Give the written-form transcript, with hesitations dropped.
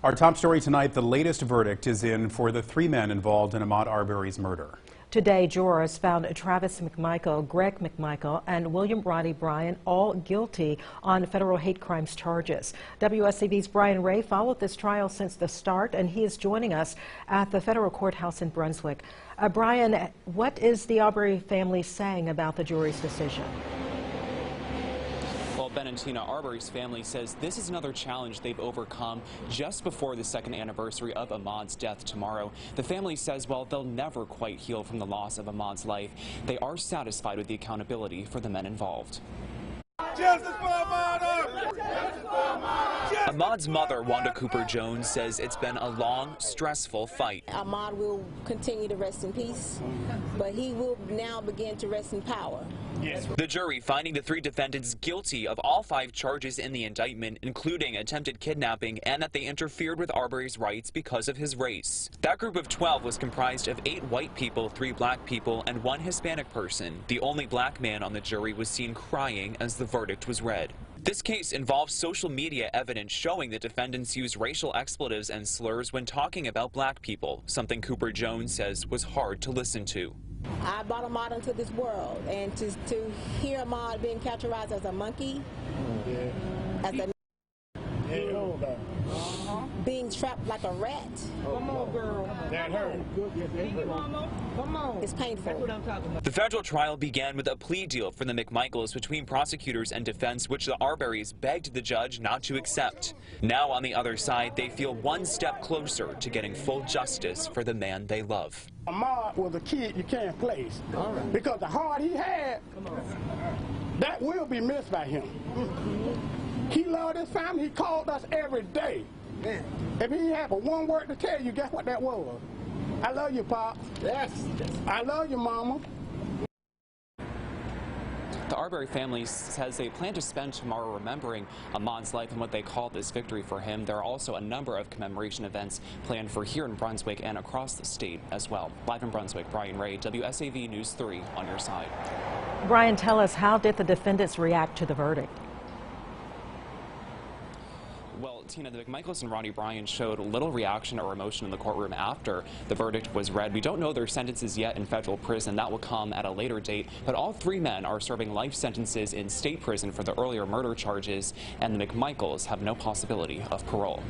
Our top story tonight, the latest verdict is in for the three men involved in Ahmaud Arbery's murder. Today, jurors found Travis McMichael, Greg McMichael, and William Roddie Bryan all guilty on federal hate crimes charges. WSAV's Bryan Ray followed this trial since the start, and he is joining us at the federal courthouse in Brunswick. Bryan, what is the Arbery family saying about the jury's decision? Well, Ben and Tina, Arbery's family says this is another challenge they've overcome just before the second anniversary of Ahmaud's death tomorrow. The family says, while they'll never quite heal from the loss of Ahmaud's life, they are satisfied with the accountability for the men involved. Justice for Ahmaud! Justice for Ahmaud! Ahmaud's mother, Wanda Cooper Jones, says it's been a long, stressful fight. Ahmaud will continue to rest in peace, but he will now begin to rest in power. Yes. The jury finding the three defendants guilty of all 5 charges in the indictment, including attempted kidnapping and that they interfered with Arbery's rights because of his race. That group of 12 was comprised of 8 white people, 3 black people, and 1 Hispanic person. The only black man on the jury was seen crying as the verdict was read. This case involves social media evidence showing the defendants used racial expletives and slurs when talking about black people, something Cooper Jones says was hard to listen to. I brought Ahmaud into this world, and to hear Ahmaud being characterized as a monkey, as a being trapped like a rat. Come on, girl. That hurt. Come on. It's painful. The federal trial began with a plea deal for the McMichaels between prosecutors and defense, which the Arbery's begged the judge not to accept. Now, on the other side, they feel one step closer to getting full justice for the man they love. Ahmaud was a kid you can't place, because the heart he had, that will be missed by him. He loved his family. He called us every day. If he had but one word to tell you, guess what that was? I love you, Pop. Yes. I love you, Mama. The Arbery family says they plan to spend tomorrow remembering Ahmaud's life and what they call this victory for him. There are also a number of commemoration events planned for here in Brunswick and across the state as well. Live in Brunswick, Bryan Ray, WSAV News 3 on your side. Bryan, tell us, how did the defendants react to the verdict? Well, Tina, the McMichaels and Roddie Bryan showed little reaction or emotion in the courtroom after the verdict was read. We don't know their sentences yet in federal prison. That will come at a later date. But all 3 men are serving life sentences in state prison for the earlier murder charges, and the McMichaels have no possibility of parole.